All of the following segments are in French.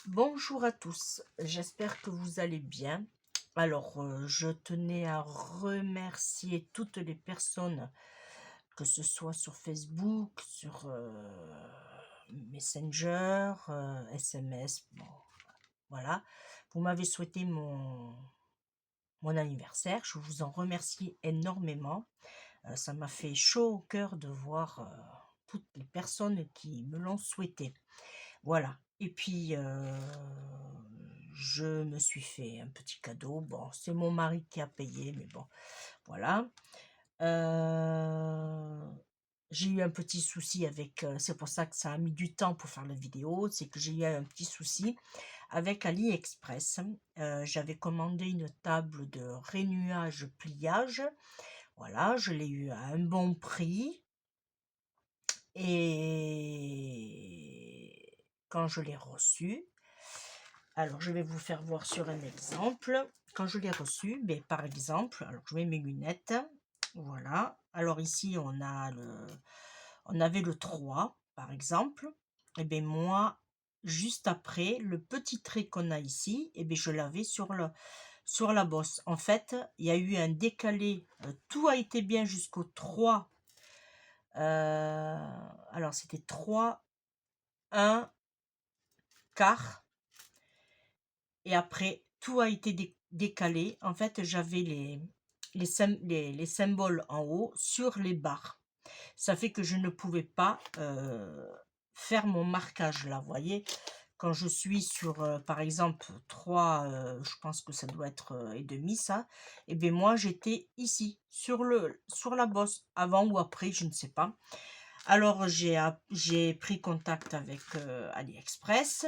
Bonjour à tous, j'espère que vous allez bien. Alors, je tenais à remercier toutes les personnes, que ce soit sur Facebook, sur Messenger, SMS, bon, voilà. Vous m'avez souhaité mon anniversaire, je vous en remercie énormément. Ça m'a fait chaud au cœur de voir toutes les personnes qui me l'ont souhaité. Voilà et puis, je me suis fait un petit cadeau. Bon, c'est mon mari qui a payé, mais bon, voilà. Heu, j'ai eu un petit souci avec, c'est pour ça que ça a mis du temps pour faire la vidéo, c'est que j'ai eu un petit souci avec AliExpress. J'avais commandé une table de rainurage pliage. Voilà, je l'ai eu à un bon prix et quand je l'ai reçu. Alors, je vais vous faire voir sur un exemple. Quand je l'ai reçu, ben, par exemple, alors je mets mes lunettes. Voilà. Alors ici, on avait le 3, par exemple. Et bien moi, juste après, le petit trait qu'on a ici, et bien je l'avais sur la bosse. En fait, il y a eu un décalé. Tout a été bien jusqu'au 3. Alors, c'était 3, 1, quart. Et après, tout a été décalé. En fait, j'avais les symboles en haut sur les barres. Ça fait que je ne pouvais pas faire mon marquage là, vous voyez. Quand je suis sur, par exemple, 3, je pense que ça doit être et demi ça, et bien moi j'étais ici, sur la bosse, avant ou après, je ne sais pas. Alors j'ai pris contact avec, AliExpress.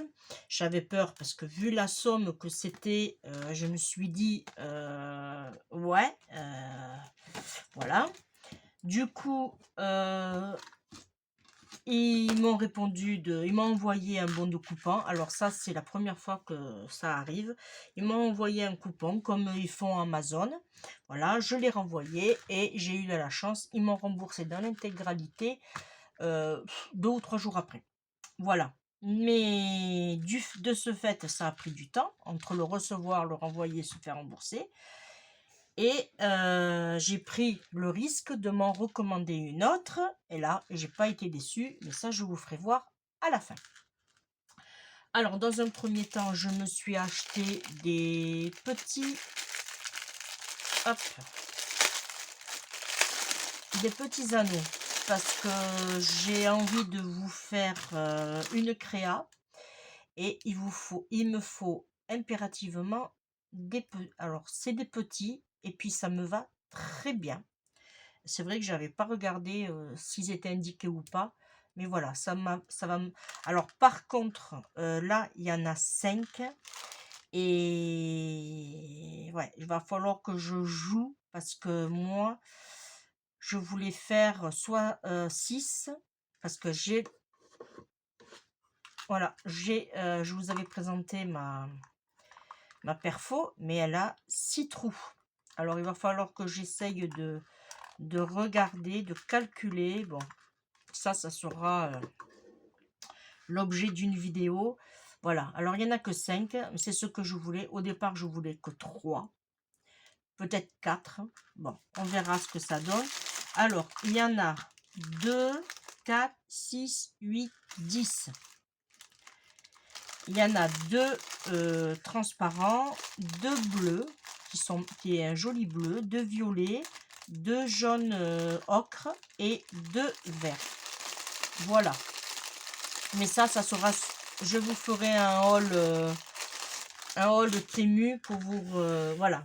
J'avais peur parce que vu la somme que c'était, je me suis dit, «Ouais, voilà». Du coup, ils m'ont envoyé un bon de coupon. Alors ça, c'est la première fois que ça arrive. Ils m'ont envoyé un coupon comme ils font Amazon. Voilà, je l'ai renvoyé et j'ai eu de la chance, ils m'ont remboursé dans l'intégralité 2 ou 3 jours après. Voilà. Mais de ce fait, ça a pris du temps entre le recevoir, le renvoyer, se faire rembourser et j'ai pris le risque de m'en recommander une autre et là, j'ai pas été déçue, mais ça, je vous ferai voir à la fin. Alors, dans un premier temps, je me suis acheté des petits hop, des petits anneaux parce que j'ai envie de vous faire, une créa. Et il me faut impérativement alors c'est des petits et puis ça me va très bien. C'est vrai que j'avais pas regardé, s'ils étaient indiqués ou pas, mais voilà, ça va me alors par contre, là, il y en a 5 et ouais, il va falloir que je joue parce que moi, je voulais faire soit, 6 parce que je vous avais présenté ma perfo, mais elle a 6 trous. Alors il va falloir que j'essaye de regarder, de calculer. Bon, ça sera l'objet d'une vidéo. Voilà, alors il n'y en a que 5, c'est ce que je voulais. Au départ, je voulais que 3, peut-être 4. Bon, on verra ce que ça donne. Alors, il y en a 2, 4, 6, 8, 10. Il y en a 2 transparents, 2 bleus qui est un joli bleu, 2 violets, 2 jaunes ocre et 2 verts. Voilà. Mais ça sera. Je vous ferai un haul Temu pour vous voilà,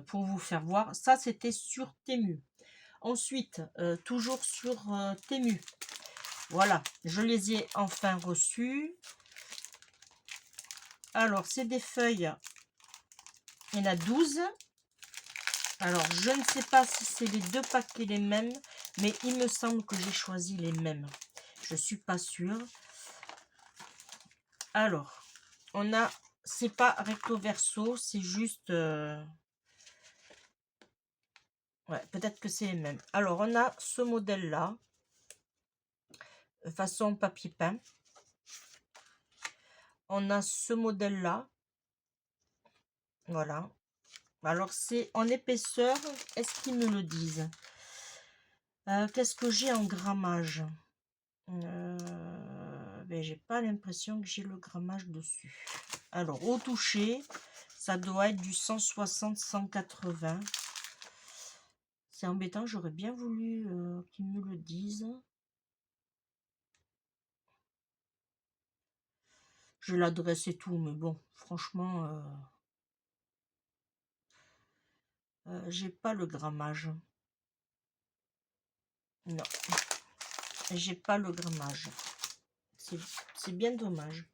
pour vous faire voir. Ça c'était sur Temu. Ensuite, toujours sur Temu. Voilà, je les ai enfin reçus. Alors, c'est des feuilles. Il y en a 12. Alors, je ne sais pas si c'est les 2 paquets les mêmes, mais il me semble que j'ai choisi les mêmes. Je suis pas sûre. Alors, c'est pas recto verso, c'est juste, ouais, peut-être que c'est les mêmes. Alors, on a ce modèle-là, façon papier peint. on a ce modèle-là. Voilà. Alors, c'est en épaisseur. Est-ce qu'ils me le disent? Qu'est-ce que j'ai en grammage? Ben, j'ai pas l'impression que j'ai le grammage dessus. Alors, au toucher, ça doit être du 160-180. C'est embêtant, j'aurais bien voulu qu'ils me le disent. Je l'adresse et tout, mais bon, franchement, j'ai pas le grammage. Non, j'ai pas le grammage. C'est bien dommage.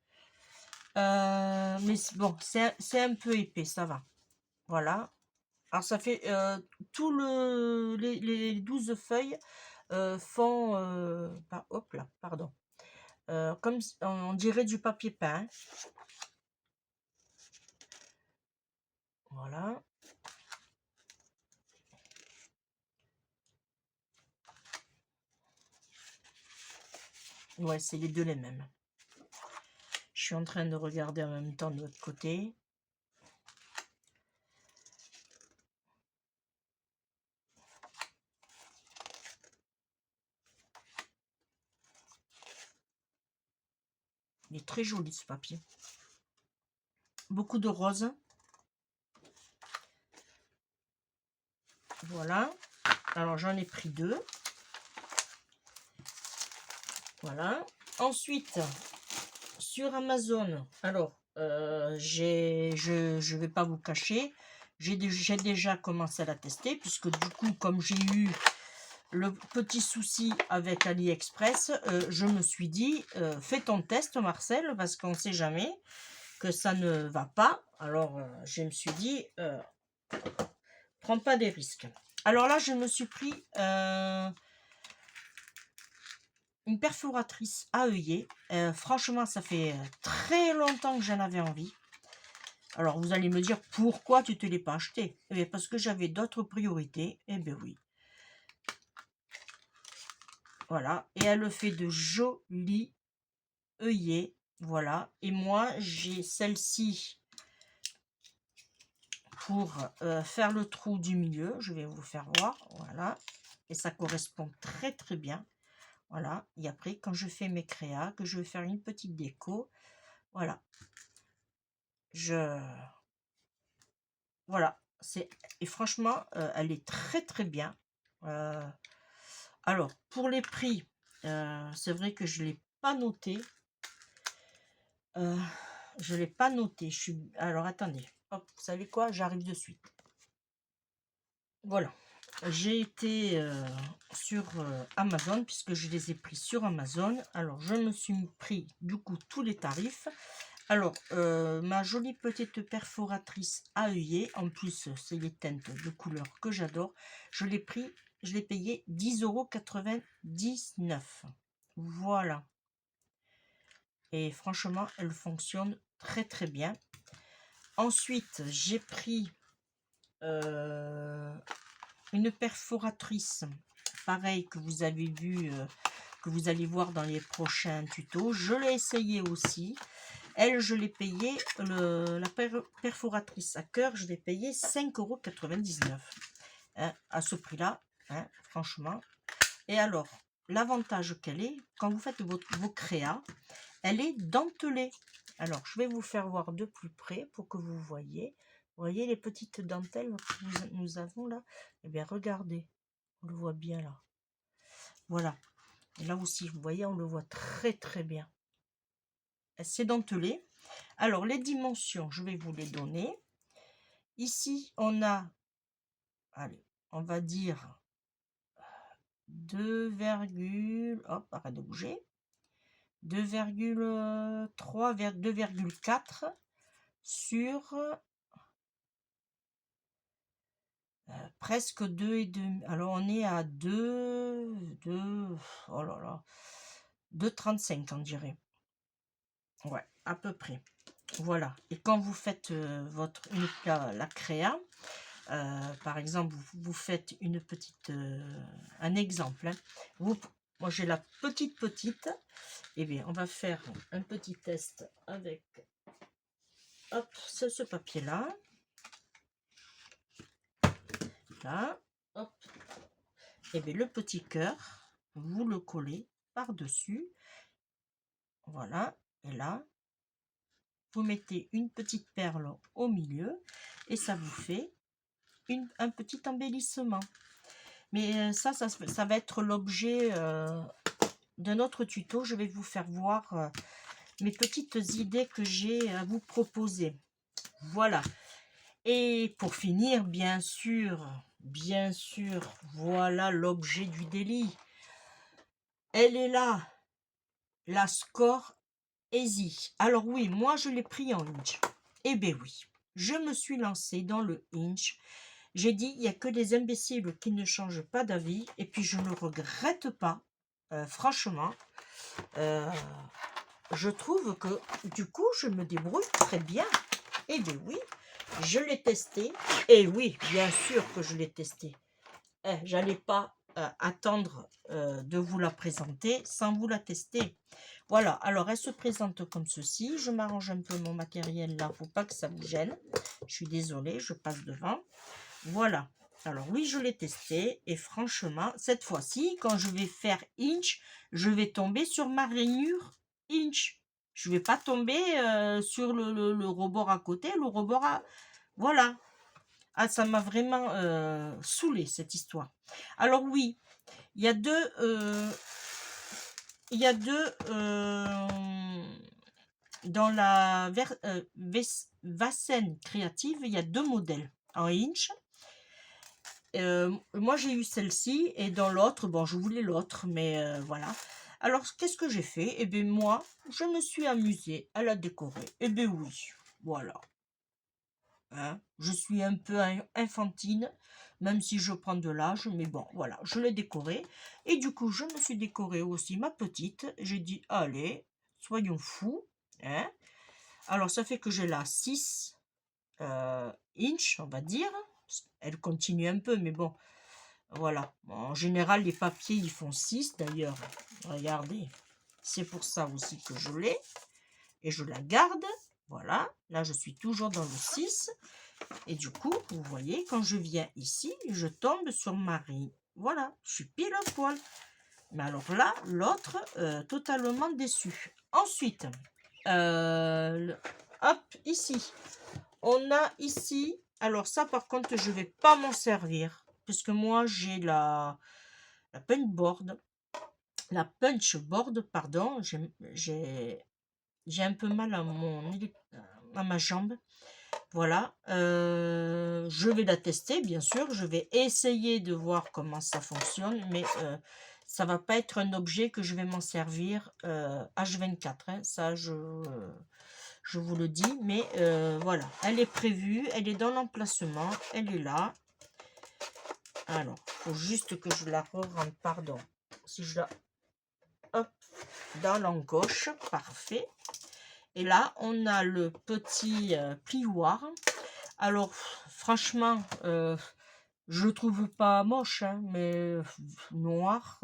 Mais bon, c'est un peu épais, ça va. Voilà. Alors ça fait tout les 12 feuilles font hop là, pardon. Comme on dirait du papier peint. Voilà. Ouais, c'est les deux les mêmes. Je suis en train de regarder en même temps de l'autre côté. Il est très joli ce papier. Beaucoup de rose. Voilà. Alors j'en ai pris 2. Voilà. Ensuite, sur Amazon, alors je vais pas vous cacher, j'ai déjà commencé à la tester, puisque du coup, comme j'ai eu le petit souci avec AliExpress, je me suis dit, fais ton test Marcel, parce qu'on ne sait jamais que ça ne va pas. Alors je me suis dit, prends pas des risques. Alors là, je me suis pris une perforatrice à œillet. Franchement, ça fait très longtemps que j'en avais envie. Alors, vous allez me dire, pourquoi tu ne te l'es pas acheté? Eh bien, parce que j'avais d'autres priorités. Eh bien, oui. Voilà. Et elle fait de jolis œillets. Voilà. Et moi, j'ai celle-ci pour faire le trou du milieu. Je vais vous faire voir. Voilà. Et ça correspond très, très bien. Voilà. Et après, quand je fais mes créas, que je vais faire une petite déco, voilà. Voilà. Et franchement, elle est très, très bien. Alors, pour les prix, c'est vrai que je ne l'ai pas noté. Je ne l'ai pas noté. Alors, attendez. Hop, vous savez quoi? J'arrive de suite. Voilà. J'ai été sur Amazon, puisque je les ai pris sur Amazon. Alors, je me suis pris, du coup, tous les tarifs. Alors, ma jolie petite perforatrice à œillet, en plus, c'est les teintes de couleur que j'adore. Je l'ai payé 10,99 €. Voilà. Et franchement, elle fonctionne très très bien. Ensuite, j'ai pris une perforatrice, pareil, que vous avez vu, que vous allez voir dans les prochains tutos. Je l'ai essayé aussi. Elle, je l'ai payé, la perforatrice à cœur, je l'ai payé 5,99 €. Hein, à ce prix-là, hein, franchement. Et alors, l'avantage qu'elle est, quand vous faites vos créas, elle est dentelée. Alors, je vais vous faire voir de plus près pour que vous voyez. Vous voyez les petites dentelles que nous avons là? Eh bien, regardez, on le voit bien là. Voilà. Et là aussi, vous voyez, on le voit très très bien. C'est dentelé. Alors, les dimensions, je vais vous les donner. Ici, on a, allez, on va dire 2, hop, arrête de bouger. 2,3 vers 2,4 sur presque 2,5. Alors, on est à 2, oh là là, 2,35 on dirait. Ouais, à peu près. Voilà. Et quand vous faites la créa, par exemple, vous faites une petite, un exemple. Hein. Moi, j'ai la petite. Eh bien, on va faire un petit test avec hop, c'est ce papier-là. Là, hop. Et bien le petit cœur, vous le collez par-dessus. Voilà. Et là, vous mettez une petite perle au milieu et ça vous fait un petit embellissement. Mais ça va être l'objet d'un autre tuto. Je vais vous faire voir mes petites idées que j'ai à vous proposer. Voilà. Et pour finir, bien sûr, voilà l'objet du délit. Elle est là, la Score Easy. Alors oui, moi je l'ai pris en inch. Eh bien oui, je me suis lancée dans le inch. J'ai dit, il n'y a que des imbéciles qui ne changent pas d'avis. Et puis je ne regrette pas, franchement. Je trouve que du coup, je me débrouille très bien. Eh bien oui, je l'ai testé. Et oui, bien sûr que je l'ai testé. J'allais pas attendre de vous la présenter sans vous la tester. Voilà, alors elle se présente comme ceci. Je m'arrange un peu mon matériel là, faut pas que ça vous gêne. Je suis désolée, je passe devant. Voilà, alors oui, je l'ai testé et franchement, cette fois-ci, quand je vais faire inch, je vais tomber sur ma rainure inch. Je vais pas tomber sur le rebord à côté, le rebord à... Voilà. Ah, ça m'a vraiment saoulé cette histoire. Alors oui, il y a deux... dans la Vasen créative, il y a deux modèles en inch. Moi j'ai eu celle-ci et dans l'autre, bon je voulais l'autre, mais voilà. Alors qu'est-ce que j'ai fait? Eh bien moi, je me suis amusée à la décorer. Eh bien oui, voilà. Hein, je suis un peu infantile, même si je prends de l'âge, mais bon, voilà, je l'ai décorée. Et du coup, je me suis décorée aussi ma petite. J'ai dit, allez, soyons fous. Hein. Alors, ça fait que j'ai là 6 inch, on va dire. Elle continue un peu, mais bon, voilà. En général, les papiers, ils font 6 d'ailleurs. Regardez, c'est pour ça aussi que je l'ai. Et je la garde. Voilà, là, je suis toujours dans le 6. Et du coup, vous voyez, quand je viens ici, je tombe sur Marie. Voilà, je suis pile à poil. Mais alors là, l'autre, totalement déçu. Ensuite, hop, ici. On a ici, alors ça par contre, je vais pas m'en servir. Puisque moi, j'ai la punch board, pardon. J'ai un peu mal à ma jambe. Voilà, je vais la tester, bien sûr. Je vais essayer de voir comment ça fonctionne, mais ça va pas être un objet que je vais m'en servir H24. Hein, ça, je vous le dis. Mais voilà, elle est prévue, elle est dans l'emplacement, elle est là. Alors, il faut juste que je la re-rentre, pardon. Si je la... Hop, dans l'encoche, parfait. Et là, on a le petit plioir. Alors, franchement, je le trouve pas moche, hein, mais noir,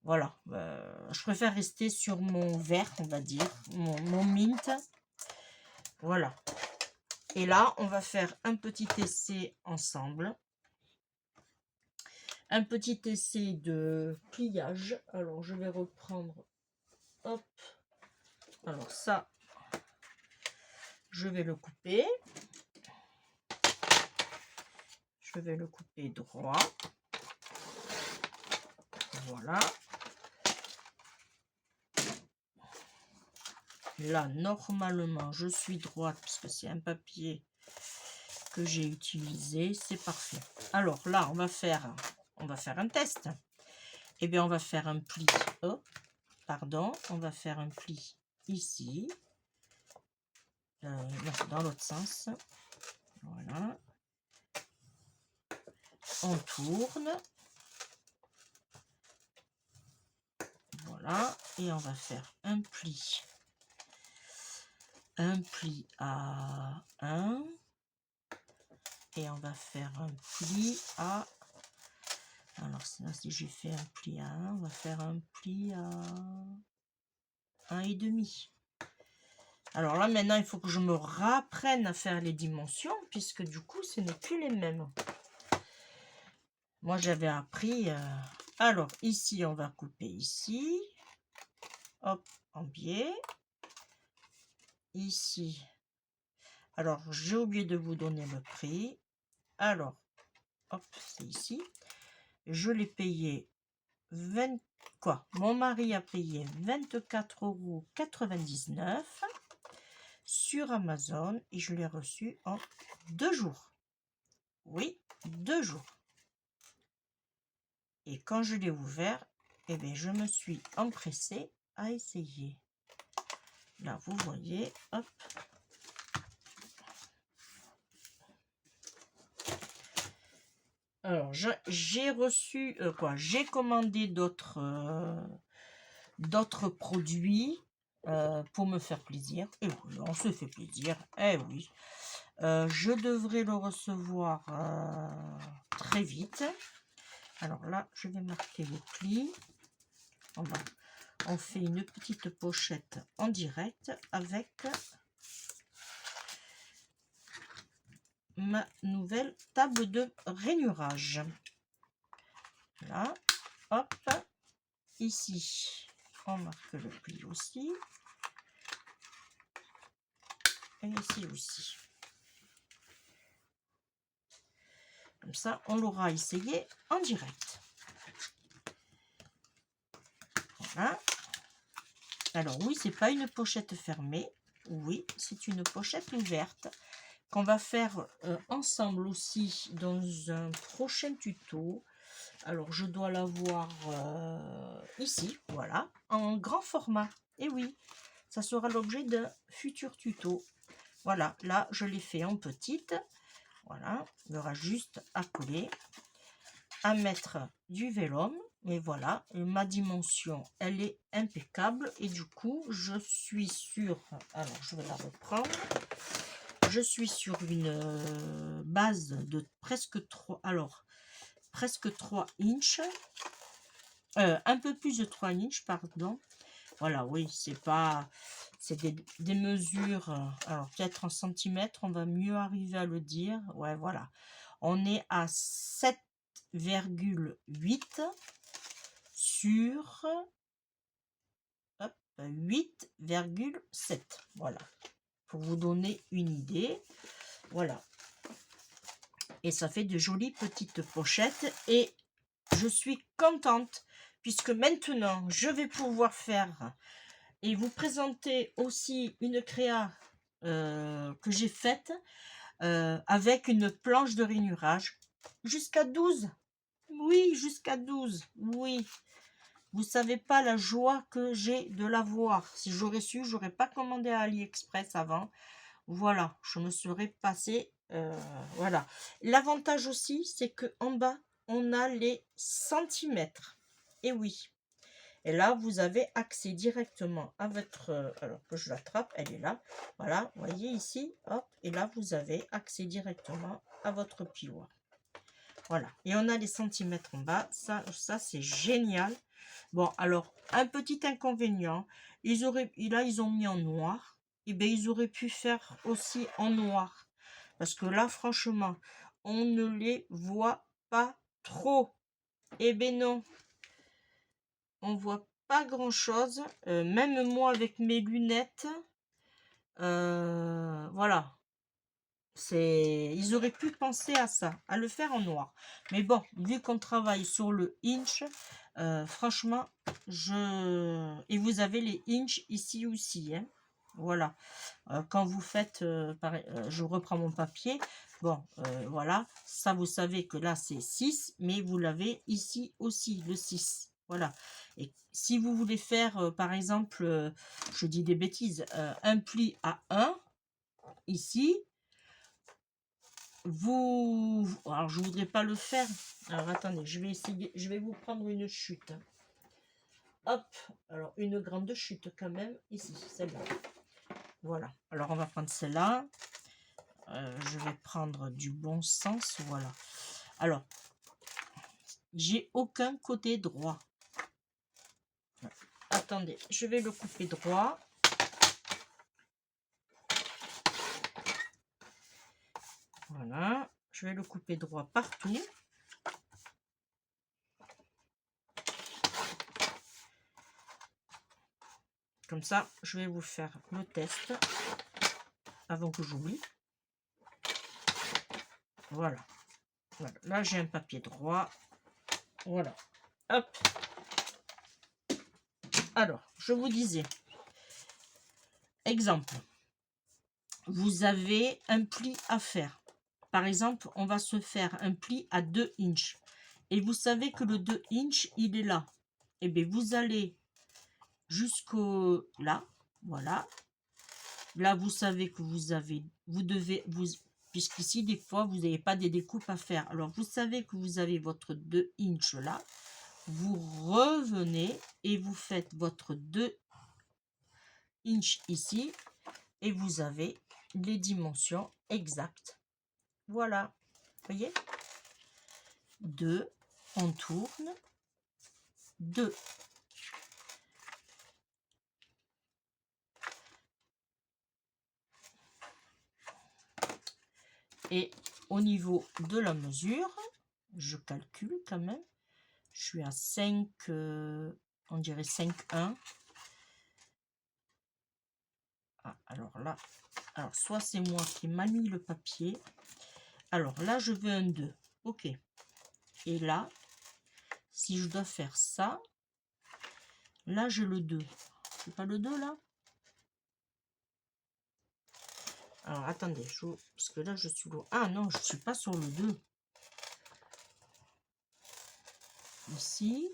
voilà. Je préfère rester sur mon vert, on va dire, mon mint. Voilà. Et là, on va faire un petit essai ensemble. Un petit essai de pliage. Alors, je vais reprendre. Hop. Alors, ça, je vais le couper. Je vais le couper droit. Voilà. Là, normalement, je suis droite puisque c'est un papier que j'ai utilisé. C'est parfait. Alors là, on va faire un test. Eh bien, on va faire un pli. Oh, pardon. On va faire un pli ici. Non, dans l'autre sens. Voilà. On tourne. Voilà. Et on va faire un pli. Un pli à 1. Et on va faire un pli à... Alors, là, si j'ai fait un pli à 1, on va faire un pli à 1,5. Alors là, maintenant, il faut que je me rapprenne à faire les dimensions, puisque du coup, ce n'est plus les mêmes. Moi, j'avais appris... Alors, ici, on va couper ici. Hop, en biais. Ici. Alors, j'ai oublié de vous donner le prix. Alors, hop, c'est ici. Je l'ai payé 20... Quoi? Mon mari a payé 24,99 € sur Amazon et je l'ai reçu en 2 jours. Oui, 2 jours. Et quand je l'ai ouvert, eh bien, je me suis empressée à essayer. Là, vous voyez, hop. Alors, j'ai reçu, j'ai commandé d'autres produits pour me faire plaisir. Et oui, on se fait plaisir. Eh oui. Je devrais le recevoir très vite. Alors là, je vais marquer le pli. On fait une petite pochette en direct avec ma nouvelle table de rainurage. Là, hop, ici, on marque le pli aussi. Et ici aussi. Comme ça, on l'aura essayé en direct. Voilà. Alors oui, c'est pas une pochette fermée. Oui, c'est une pochette ouverte qu'on va faire ensemble aussi dans un prochain tuto. Alors, je dois l'avoir ici, voilà, en grand format. Et oui, ça sera l'objet d'un futur tuto. Voilà, là, je l'ai fait en petite. Voilà, il y aura juste à coller, à mettre du vélum. Et voilà, ma dimension, elle est impeccable. Et du coup, je suis sur... Alors, je vais la reprendre. Je suis sur une base de presque 3... Alors, presque 3 inches. Un peu plus de 3 inches, pardon. Voilà, oui, c'est pas... C'est des mesures... alors, peut-être en centimètres, on va mieux arriver à le dire. Ouais, voilà. On est à 7,8 sur 8,7. Voilà. Pour vous donner une idée. Voilà. Et ça fait de jolies petites pochettes. Et je suis contente puisque maintenant, je vais pouvoir faire et vous présenter aussi une créa que j'ai faite avec une planche de rainurage. Jusqu'à 12. Oui, jusqu'à 12. Oui. Vous savez pas la joie que j'ai de l'avoir. Si j'aurais su, j'aurais pas commandé à AliExpress avant. Voilà, je me serais passé. Voilà. L'avantage aussi, c'est que en bas, on a les centimètres. Et oui. Et là, vous avez accès directement à votre... alors que je l'attrape, elle est là. Voilà, vous voyez ici, hop. Et là, vous avez accès directement à votre piloir. Voilà. Et on a les centimètres en bas. Ça c'est génial. Bon, alors, un petit inconvénient. Là, ils ont mis en noir. Et bien, ils auraient pu faire aussi en noir. Parce que là, franchement, on ne les voit pas trop. Eh bien non. On voit pas grand chose, même moi avec mes lunettes, voilà, ils auraient pu penser à ça, à le faire en noir. Mais bon, vu qu'on travaille sur le inch, franchement, et vous avez les inch ici aussi, hein. Voilà, quand vous faites, je reprends mon papier, bon, voilà, ça vous savez que là c'est 6, mais vous l'avez ici aussi, le 6. Voilà. Et si vous voulez faire, par exemple, je dis des bêtises, un pli à 1, ici, alors je voudrais pas le faire. Alors attendez, je vais essayer, je vais vous prendre une chute. Hop, alors une grande chute quand même, ici, celle-là. Voilà, alors on va prendre celle-là. Je vais prendre du bon sens, voilà. Alors, j'ai aucun côté droit. Attendez, je vais le couper droit. je vais le couper droit partout. Comme ça, je vais vous faire le test avant que j'oublie. Voilà. Voilà. Là, j'ai un papier droit. Voilà. Hop. Alors, je vous disais, exemple, vous avez un pli à faire. Par exemple, on va se faire un pli à 2 inches. Et vous savez que le 2 inches, il est là. Et bien, vous allez jusqu'au là. Voilà. Là, vous savez que puisqu'ici, des fois, vous n'avez pas des découpes à faire. Alors, vous savez que vous avez votre 2 inches là. Vous revenez et vous faites votre 2 inches ici. Et vous avez les dimensions exactes. Voilà. Voyez? 2, on tourne. 2. Et au niveau de la mesure, je calcule quand même. Je suis à 5, on dirait 5,1. Ah, alors là, alors soit c'est moi qui manie le papier. Alors là, je veux un 2. Ok. Et là, si je dois faire ça, là, j'ai le 2. C'est pas le 2 là? Alors, attendez, parce que là, je suis loin. Ah non, je ne suis pas sur le 2. Ici.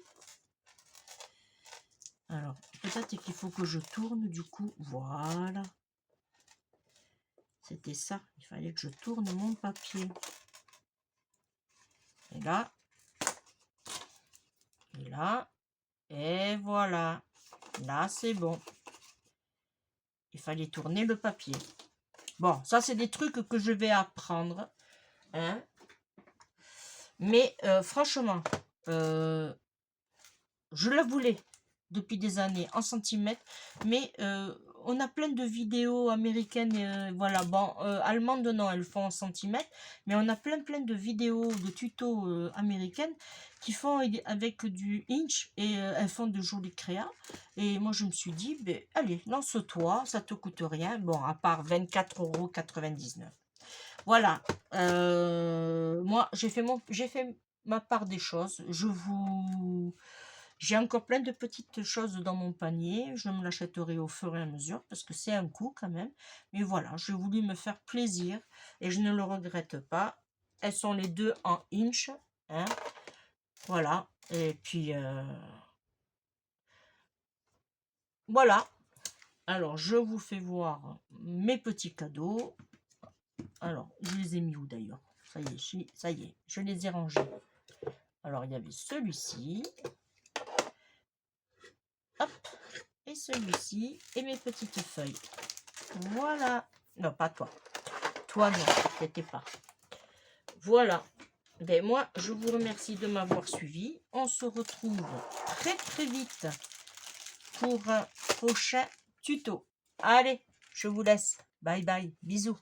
Alors, peut-être qu'il faut que je tourne du coup. Voilà. C'était ça. Il fallait que je tourne mon papier. Et là. Et là. Et voilà. Là, c'est bon. Il fallait tourner le papier. Bon, ça, c'est des trucs que je vais apprendre. Hein. Mais franchement, je la voulais depuis des années en centimètres. Mais on a plein de vidéos américaines. Voilà, bon, allemandes, non, elles font en centimètres. Mais on a plein de vidéos, de tutos américaines qui font avec du inch. Et elles font de jolis créas. Et moi, je me suis dit, ben, allez, lance-toi, ça te coûte rien. Bon, à part 24,99 €. Voilà, moi j'ai fait ma part des choses. J'ai encore plein de petites choses dans mon panier. Je me l'achèterai au fur et à mesure parce que c'est un coût quand même. Mais voilà, j'ai voulu me faire plaisir et je ne le regrette pas. Elles sont les deux en inch, hein. Voilà, et puis voilà. Alors je vous fais voir mes petits cadeaux. Alors, je les ai mis où d'ailleurs? Ça y est, je les ai rangés. Alors, il y avait celui-ci. Hop. Et celui-ci. Et mes petites feuilles. Voilà. Non, pas toi. Toi, non, t'étais pas. Voilà. Ben, moi, je vous remercie de m'avoir suivi. On se retrouve très vite pour un prochain tuto. Allez, je vous laisse. Bye bye. Bisous.